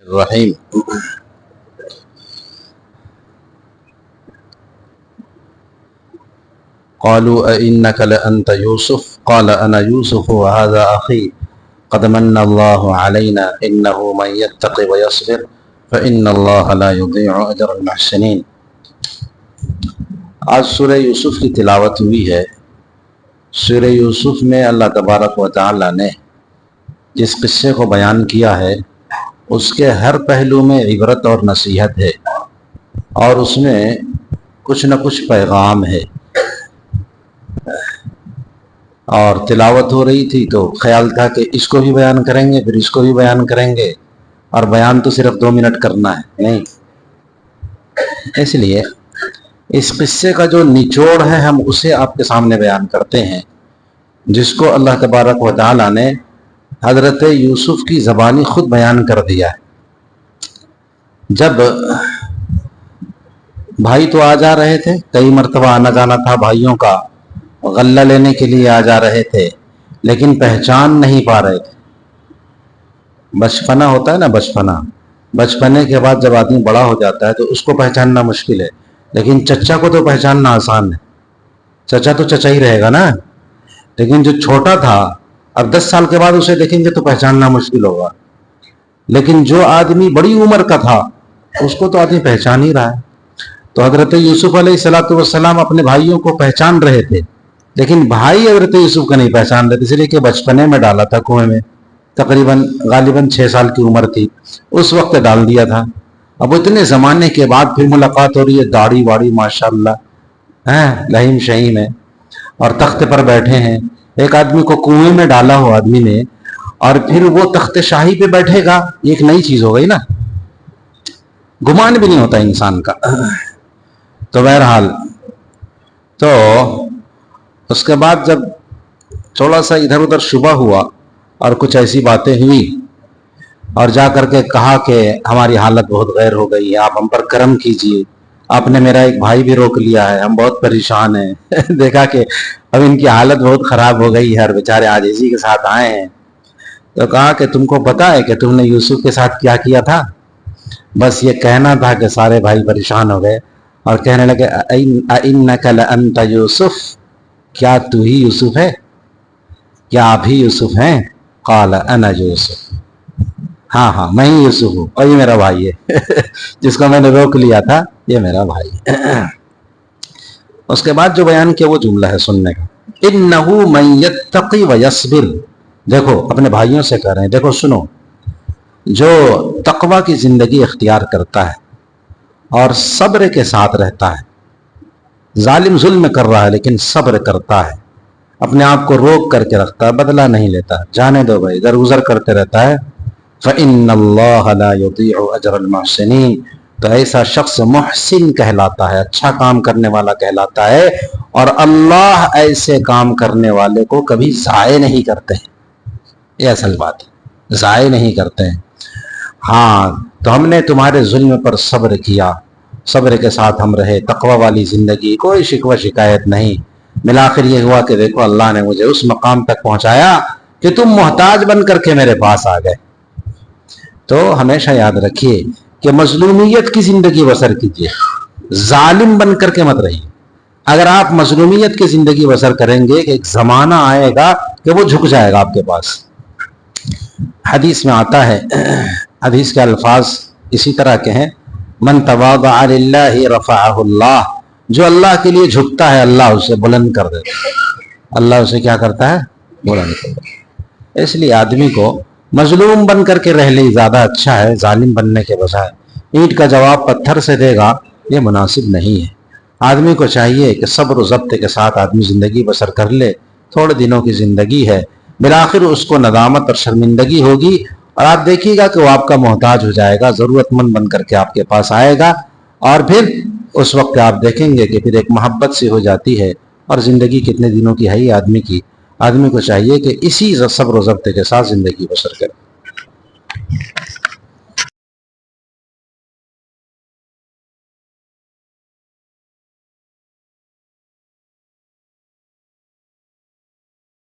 الرحیم قالوا أئنك لأنت يوسف قال أنا يوسف وهذا أخي قد من الله علينا إنه من يتق ويصبر فإن الله لا يضيع أجر المحسنين۔ آج سورہ یوسف کی تلاوت ہوئی ہے۔ سورہ یوسف میں اللہ تبارک و تعالی نے جس قصے کو بیان کیا ہے اس کے ہر پہلو میں عبرت اور نصیحت ہے، اور اس میں کچھ نہ کچھ پیغام ہے۔ اور تلاوت ہو رہی تھی تو خیال تھا کہ اس کو بھی بیان کریں گے، پھر اس کو بھی بیان کریں گے، اور بیان تو صرف 2 منٹ کرنا ہے نہیں۔ اس لیے اس قصے کا جو نچوڑ ہے ہم اسے آپ کے سامنے بیان کرتے ہیں، جس کو اللہ تبارک و تعالی نے حضرت یوسف کی زبانی خود بیان کر دیا ہے۔ جب بھائی تو آ جا رہے تھے، کئی مرتبہ آنا جانا تھا بھائیوں کا، غلہ لینے کے لیے آ جا رہے تھے، لیکن پہچان نہیں پا رہے تھے۔ بچپنا ہوتا ہے نا، بچپنے کے بعد جب آدمی بڑا ہو جاتا ہے تو اس کو پہچاننا مشکل ہے، لیکن چچا کو تو پہچاننا آسان ہے۔ چچا تو چچا ہی رہے گا نا، لیکن جو چھوٹا تھا اب 10 سال کے بعد اسے دیکھیں گے تو پہچاننا مشکل ہوگا، لیکن جو آدمی بڑی عمر کا تھا اس کو تو آدمی پہچان ہی رہا ہے۔ تو حضرت یوسف علیہ السلام اپنے بھائیوں کو پہچان رہے تھے، لیکن بھائی حضرت یوسف کا نہیں پہچان رہے تھے، اس لیے کہ بچپنے میں ڈالا تھا کنویں میں، غالباً 6 سال کی عمر تھی اس وقت ڈال دیا تھا۔ اب اتنے زمانے کے بعد پھر ملاقات ہو رہی ہے، داڑھی واڑی ماشاءاللہ لہیم شہیم ہے، اور تخت پر بیٹھے ہیں۔ ایک آدمی کو کنویں میں ڈالا ہو آدمی نے، اور پھر وہ تخت شاہی پہ بیٹھے گا، ایک نئی چیز ہو گئی نا، گمان بھی نہیں ہوتا انسان کا۔ تو بہرحال تو اس کے بعد جب تھوڑا سا ادھر ادھر شبہ ہوا اور کچھ ایسی باتیں ہوئی، اور جا کر کے کہا کہ ہماری حالت بہت غیر ہو گئی ہے، آپ ہم پر کرم کیجئے، آپ نے میرا ایک بھائی بھی روک لیا ہے، ہم بہت پریشان ہیں۔ دیکھا کہ اب ان کی حالت بہت خراب ہو گئی ہے اور بیچارے عاجزی کے ساتھ آئے ہیں۔ تو کہا کہ تم کو پتا ہے کہ تم نے یوسف کے ساتھ کیا کیا تھا؟ بس یہ کہنا تھا کہ سارے بھائی پریشان ہو گئے اور کہنے لگے اِنَّكَ لَأَنْتَ یوسف، کیا تو ہی یوسف ہے؟ کیا آپ ہی یوسف ہیں؟ قال انا یوسف، ہاں میں ہی یوسف ہوں، اور یہ میرا بھائی ہے جس کو میں نے روک لیا تھا، یہ میرا بھائی۔ اس کے بعد جو بیان کیا وہ جملہ ہے سننے کا، اِنَّهُ مَن يَتَّقِ وَيَصْبِرْ۔ دیکھو اپنے بھائیوں سے کہہ رہے ہیں، دیکھو سنو، جو تقوی کی زندگی اختیار کرتا ہے اور صبر کے ساتھ رہتا ہے، ظالم ظلم کر رہا ہے لیکن صبر کرتا ہے، اپنے آپ کو روک کر کے رکھتا ہے، بدلہ نہیں لیتا، جانے دو بھائی، ادھر گزر کرتے رہتا ہے، فَإِنَّ اللَّهَ لَا يُضِيعُ أَجْرَ الْمُحْسِنِينَ، تو ایسا شخص محسن کہلاتا ہے، اچھا کام کرنے والا کہلاتا ہے، اور اللہ ایسے کام کرنے والے کو کبھی ضائع نہیں کرتے ہیں۔ یہ اصل بات ہے، ضائع نہیں کرتے ہیں۔ ہاں تو ہم نے تمہارے ظلم پر صبر کیا، صبر کے ساتھ ہم رہے، تقوی والی زندگی، کوئی شکوہ شکایت نہیں۔ بالآخر یہ ہوا کہ دیکھو اللہ نے مجھے اس مقام تک پہنچایا کہ تم محتاج بن کر کے میرے پاس آ گئے۔ تو ہمیشہ یاد رکھیے کہ مظلومیت کی زندگی بسر کیجیے، ظالم بن کر کے مت رہیے۔ اگر آپ مظلومیت کی زندگی بسر کریں گے کہ ایک زمانہ آئے گا کہ وہ جھک جائے گا آپ کے پاس۔ حدیث میں آتا ہے، حدیث کے الفاظ اسی طرح کے ہیں، من تواضع للہ رفعہ اللہ، جو اللہ کے لیے جھکتا ہے اللہ اسے بلند کر دیتا ہے، اللہ اسے کیا کرتا ہے؟ بلند کر دیتا ہے۔ اس لیے آدمی کو مظلوم بن کر کے رہ لے زیادہ اچھا ہے، ظالم بننے کے بجائے۔ اینٹ کا جواب پتھر سے دے گا یہ مناسب نہیں ہے۔ آدمی کو چاہیے کہ صبر و ضبط کے ساتھ آدمی زندگی بسر کر لے، تھوڑے دنوں کی زندگی ہے، بالآخر اس کو ندامت اور شرمندگی ہوگی، اور آپ دیکھیے گا کہ وہ آپ کا محتاج ہو جائے گا، ضرورت مند بن کر کے آپ کے پاس آئے گا، اور پھر اس وقت آپ دیکھیں گے کہ پھر ایک محبت سی ہو جاتی ہے، اور زندگی کتنے دنوں کی ہے ہی آدمی کی۔ آدمی کو چاہیے کہ اسی صبر و ضبط کے ساتھ زندگی بسر کرے۔